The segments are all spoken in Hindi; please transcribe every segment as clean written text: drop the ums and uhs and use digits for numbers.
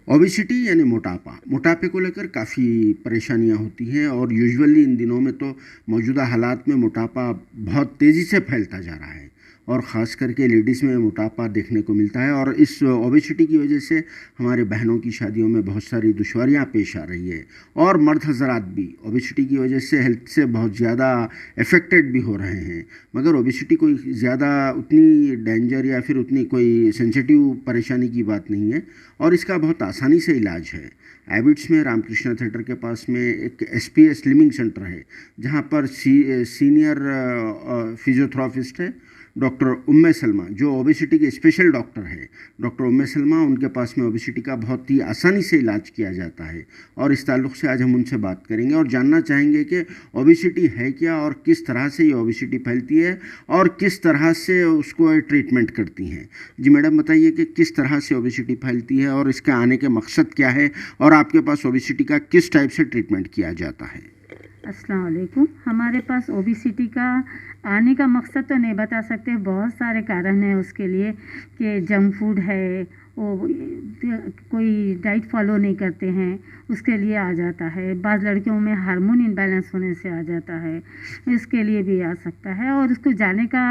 ओबेसिटी यानी मोटापा, मोटापे को लेकर काफ़ी परेशानियां होती हैं और यूजुअली इन दिनों में तो मौजूदा हालात में मोटापा बहुत तेज़ी से फैलता जा रहा है और ख़ास करके लेडीज़ में मोटापा देखने को मिलता है और इस ओबेसिटी की वजह से हमारे बहनों की शादियों में बहुत सारी दुश्वारियां पेश आ रही है और मर्द हज़रात भी ओबेसिटी की वजह से हेल्थ से बहुत ज़्यादा अफेक्टेड भी हो रहे हैं। मगर ओबेसिटी कोई ज़्यादा उतनी डेंजर या फिर उतनी कोई सेंसिटिव परेशानी की बात नहीं है और इसका बहुत आसानी से इलाज है। एबिट्स में रामकृष्णा थिएटर के पास में एक एसपीए स्लिमिंग सेंटर है जहाँ पर सीनियर फिजियोथेरापिस्ट है डॉक्टर उम्मे सलमा, जो ओबेसिटी के स्पेशल डॉक्टर है। डॉक्टर उम्मे सलमा, उनके पास में ओबेसिटी का बहुत ही आसानी से इलाज किया जाता है और इस ताल्लुक़ से आज हम उनसे बात करेंगे और जानना चाहेंगे कि ओबेसिटी है क्या और किस तरह से ये ओबेसिटी फैलती है और किस तरह से उसको ट्रीटमेंट करती हैं। जी मैडम, बताइए कि किस तरह से ओबेसिटी फैलती है और इसके आने के मकसद क्या है और आपके पास ओबेसिटी का किस टाइप से ट्रीटमेंट किया जाता है। अस्सलाम वालेकुम। हमारे पास ओबेसिटी का आने का मकसद तो नहीं बता सकते, बहुत सारे कारण हैं उसके लिए कि जंक फूड है, वो कोई डाइट फॉलो नहीं करते हैं, उसके लिए आ जाता है। बाज़ लड़कियों में हार्मोन इम्बैलेंस होने से आ जाता है, इसके लिए भी आ सकता है। और उसको जाने का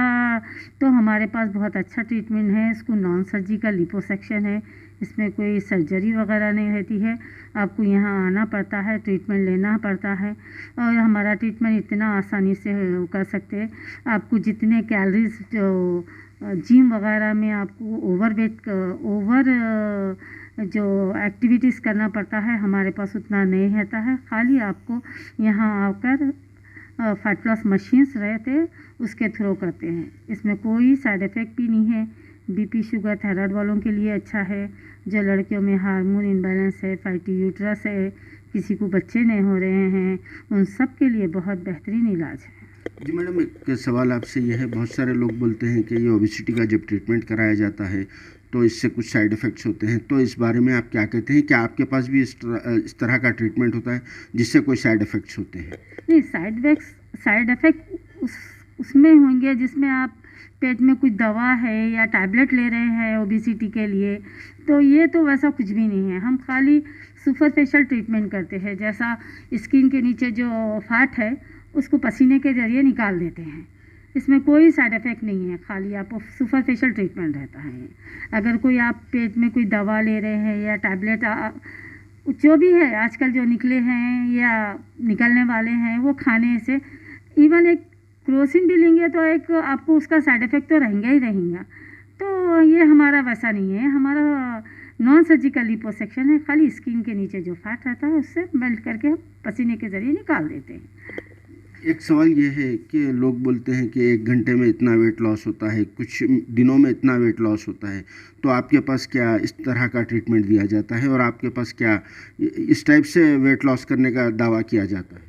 तो हमारे पास बहुत अच्छा ट्रीटमेंट है। इसको नॉन सर्जिकल लिपोसक्शन है, इसमें कोई सर्जरी वगैरह नहीं रहती है। आपको यहाँ आना पड़ता है, ट्रीटमेंट लेना पड़ता है और हमारा ट्रीटमेंट इतना आसानी से कर सकते हैं। आपको जितने कैलोरीज जो जिम वगैरह में आपको जो एक्टिविटीज़ करना पड़ता है, हमारे पास उतना नहीं रहता है। खाली आपको यहाँ आकर फैट लॉस मशीन्स रहते उसके थ्रू करते हैं। इसमें कोई साइड इफ़ेक्ट भी नहीं है। बीपी, शुगर, थायराइड वालों के लिए अच्छा है। जो लड़कियों में हार्मोन इम्बैलेंस है, फैटी यूट्रस है, किसी को बच्चे नहीं हो रहे हैं, उन सब के लिए बहुत बेहतरीन इलाज है। जी मैडम, एक सवाल आपसे यह है, बहुत सारे लोग बोलते हैं कि ये ओबेसिटी का जब ट्रीटमेंट कराया जाता है तो इससे कुछ साइड इफ़ेक्ट्स होते हैं, तो इस बारे में आप क्या कहते हैं? क्या आपके पास भी इस तरह का ट्रीटमेंट होता है जिससे कोई साइड इफ़ेक्ट्स होते हैं? नहीं, साइड इफ़ेक्ट उसमें होंगे जिसमें आप पेट में कुछ दवा है या टैबलेट ले रहे हैं ओबेसिटी के लिए, तो ये तो वैसा कुछ भी नहीं है। हम खाली सुपरफिशियल ट्रीटमेंट करते हैं, जैसा स्किन के नीचे जो फैट है उसको पसीने के ज़रिए निकाल देते हैं। इसमें कोई साइड इफ़ेक्ट नहीं है, खाली आपको सुपरफिशियल ट्रीटमेंट रहता है। अगर कोई आप पेट में कोई दवा ले रहे हैं या टैबलेट जो भी है आजकल जो निकले हैं या निकलने वाले हैं, वो खाने से इवन एक क्रोसिन भी लेंगे तो एक आपको उसका साइड इफ़ेक्ट तो रहेंगे ही रहेंगे। तो ये हमारा वैसा नहीं है। हमारा नॉन सर्जिकल लिपोसक्शन है, खाली स्किन के नीचे जो फैट रहता है उससे मेल्ट करके पसीने के ज़रिए निकाल देते हैं। एक सवाल ये है कि लोग बोलते हैं कि 1 घंटे में इतना वेट लॉस होता है, कुछ दिनों में इतना वेट लॉस होता है, तो आपके पास क्या इस तरह का ट्रीटमेंट दिया जाता है और आपके पास क्या इस टाइप से वेट लॉस करने का दावा किया जाता है?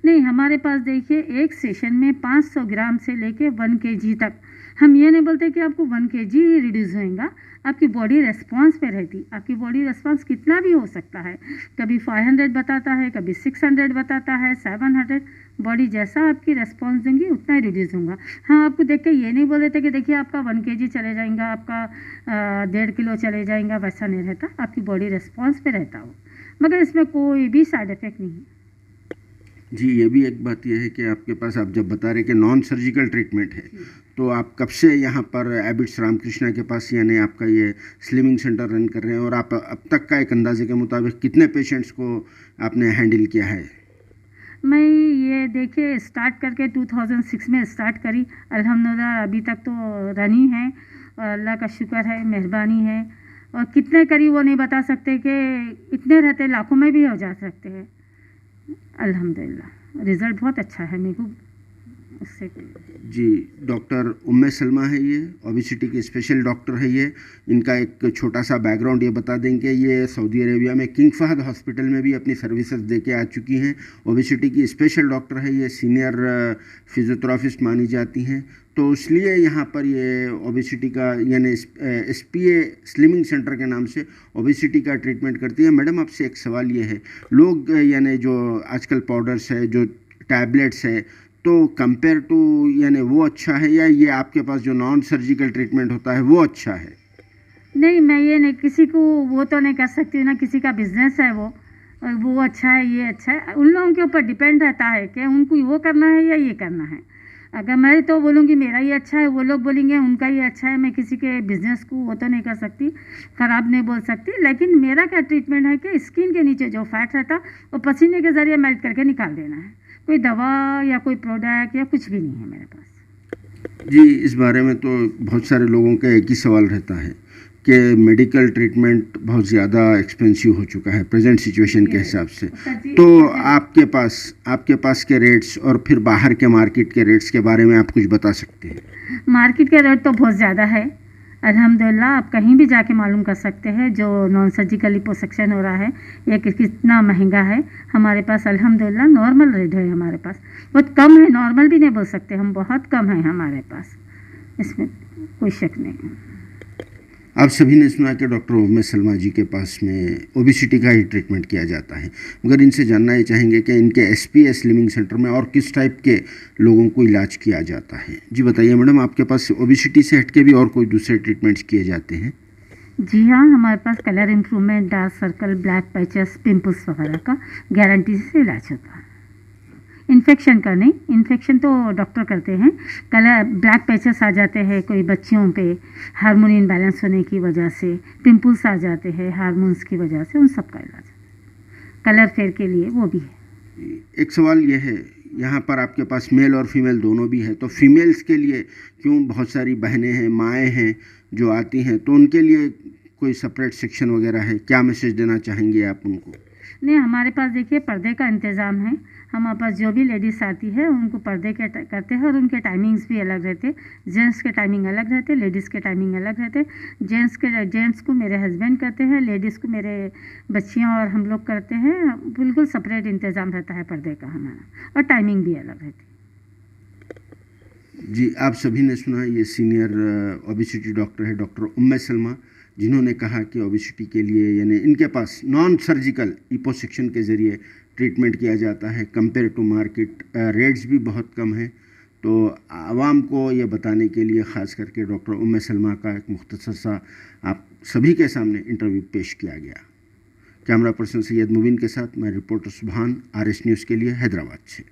नहीं, हमारे पास देखिए एक सेशन में 500 ग्राम से लेके 1 केजी तक। हम ये नहीं बोलते कि आपको 1 केजी रिड्यूस होएगा, आपकी बॉडी रेस्पॉन्स पे रहती। आपकी बॉडी रेस्पॉन्स कितना भी हो सकता है, कभी 500 बताता है, कभी 600 बताता है, 700। बॉडी जैसा आपकी रेस्पॉन्स देंगी उतना ही रिड्यूस होगा। हाँ, आपको देख के ये नहीं बोल देते कि देखिए आपका 1 केजी चले जाएगा, आपका 1.5 किलो चले जाएगा, वैसा नहीं रहता। आपकी बॉडी रेस्पॉन्स पे रहता हो, मगर इसमें कोई भी साइड इफ़ेक्ट नहीं है। जी, ये भी एक बात यह है कि आपके पास, आप जब बता रहे कि नॉन सर्जिकल ट्रीटमेंट है, तो आप कब से यहाँ पर एबिट्स रामकृष्णा के पास यानी आपका ये स्लिमिंग सेंटर रन कर रहे हैं और आप अब तक का एक अंदाजे के मुताबिक कितने पेशेंट्स को आपने हैंडल किया है? मैं ये देखिए स्टार्ट करके 2006 में स्टार्ट करी, अल्हम्दुलिल्लाह अभी तक तो रनी है और अल्लाह का शुक्र है, मेहरबानी है। और कितने करी वो नहीं बता सकते कि इतने रहते, लाखों में भी हो जा सकते हैं। अल्हम्दुलिल्लाह रिज़ल्ट बहुत अच्छा है मेरे को उससे। जी, डॉक्टर उम्मे सलमा है, ये ओबेसिटी के स्पेशल डॉक्टर है। ये इनका एक छोटा सा बैकग्राउंड ये बता दें कि ये सऊदी अरेबिया में किंग फहद हॉस्पिटल में भी अपनी सर्विसेज दे के आ चुकी हैं। ओबेसिटी की स्पेशल डॉक्टर है, ये सीनियर फिजियोथेरापिस्ट मानी जाती हैं, तो इसलिए यहाँ पर ये ओबेसिटी का यानी एसपीए स्लिमिंग सेंटर के नाम से ओबेसिटी का ट्रीटमेंट करती है। मैडम, आपसे एक सवाल ये है, लोग यानी जो आजकल पाउडर्स है, जो टैबलेट्स है, तो कंपेयर टू यानी वो अच्छा है या ये आपके पास जो नॉन सर्जिकल ट्रीटमेंट होता है वो अच्छा है? नहीं, मैं ये नहीं, किसी को वो तो नहीं कर सकती हूँ ना, किसी का बिजनेस है वो, और वो अच्छा है, ये अच्छा है, उन लोगों के ऊपर डिपेंड रहता है कि उनको वो करना है या ये करना है। अगर मैं तो बोलूँगी मेरा ये अच्छा है, वो लोग बोलेंगे उनका ये अच्छा है, मैं किसी के बिजनेस को वो तो नहीं कर सकती, ख़राब नहीं बोल सकती। लेकिन मेरा क्या ट्रीटमेंट है कि स्किन के नीचे जो फैट रहता वो पसीने के ज़रिए मेल्ट करके निकाल देना है। कोई दवा या कोई प्रोडक्ट या कुछ भी नहीं है मेरे पास। जी, इस बारे में तो बहुत सारे लोगों का एक ही सवाल रहता है कि मेडिकल ट्रीटमेंट बहुत ज़्यादा एक्सपेंसिव हो चुका है प्रेजेंट सिचुएशन के हिसाब से। तो आपके पास के रेट्स और फिर बाहर के मार्केट के रेट्स के बारे में आप कुछ बता सकते हैं? मार्केट का रेट तो बहुत ज़्यादा है, अल्हम्दुलिल्लाह। आप कहीं भी जाके मालूम कर सकते हैं जो नॉन सर्जिकल लिपोसक्शन हो रहा है ये कितना महंगा है। हमारे पास अल्हम्दुलिल्लाह नॉर्मल रेट है, हमारे पास बहुत कम है, नॉर्मल भी नहीं बोल सकते हम, बहुत कम है हमारे पास, इसमें कोई शक नहीं। आप सभी ने सुना कि डॉक्टर उम्मे सलमा जी के पास में ओबिसिटी का ही ट्रीटमेंट किया जाता है, मगर इनसे जानना ये चाहेंगे कि इनके एसपीएस लिविंग सेंटर में और किस टाइप के लोगों को इलाज किया जाता है। जी बताइए मैडम, आपके पास ओबिसिटी से हटके भी और कोई दूसरे ट्रीटमेंट्स किए जाते हैं? जी हाँ, हमारे पास colour improvement, dark circle, black patches, pimples वगैरह का गारंटी से इलाज होता है। इन्फेक्शन का नहीं, इन्फेक्शन तो डॉक्टर करते हैं। कलर ब्लैक पैचेस आ जाते हैं कोई बच्चियों पे हार्मोन इम्बैलेंस होने की वजह से, पिंपल्स आ जाते हैं हार्मोन्स की वजह से, उन सब का इलाज कलर फेयर के लिए वो भी है। एक सवाल यह है, यहाँ पर आपके पास मेल और फीमेल दोनों भी है, तो फीमेल्स के लिए क्यों बहुत सारी बहनें हैं, माएँ हैं जो आती हैं, तो उनके लिए कोई सेपरेट सेक्शन वगैरह है? क्या मैसेज देना चाहेंगे आप उनको? नहीं, हमारे पास देखिए पर्दे का इंतज़ाम है। हमारे पास जो भी लेडीज़ आती है उनको पर्दे के करते हैं, और उनके टाइमिंग्स भी अलग रहते। जेंट्स के टाइमिंग अलग रहते, लेडीज़ के टाइमिंग अलग रहते। जेंट्स को मेरे हस्बैंड करते हैं, लेडीज़ को मेरे बच्चियाँ और हम लोग करते हैं। बिल्कुल सेपरेट इंतज़ाम रहता है पर्दे का हमारा, और टाइमिंग भी अलग रहती है। जी, आप सभी ने सुना, ये सीनियर ओबिसिटी डॉक्टर है डॉक्टर उम्मे सलमा, जिन्होंने कहा कि ओबिसिटी के लिए यानी इनके पास नॉन सर्जिकल लिपोसक्शन के ज़रिए ट्रीटमेंट किया जाता है। कंपेयर टू मार्केट रेट्स भी बहुत कम है। तो आवाम को ये बताने के लिए ख़ास करके डॉक्टर उम्मे सलमा का एक मुख्तसर सा आप सभी के सामने इंटरव्यू पेश किया गया। कैमरा पर्सन सैयद मुबीन के साथ मैं रिपोर्टर सुभान, RS न्यूज़ के लिए हैदराबाद से।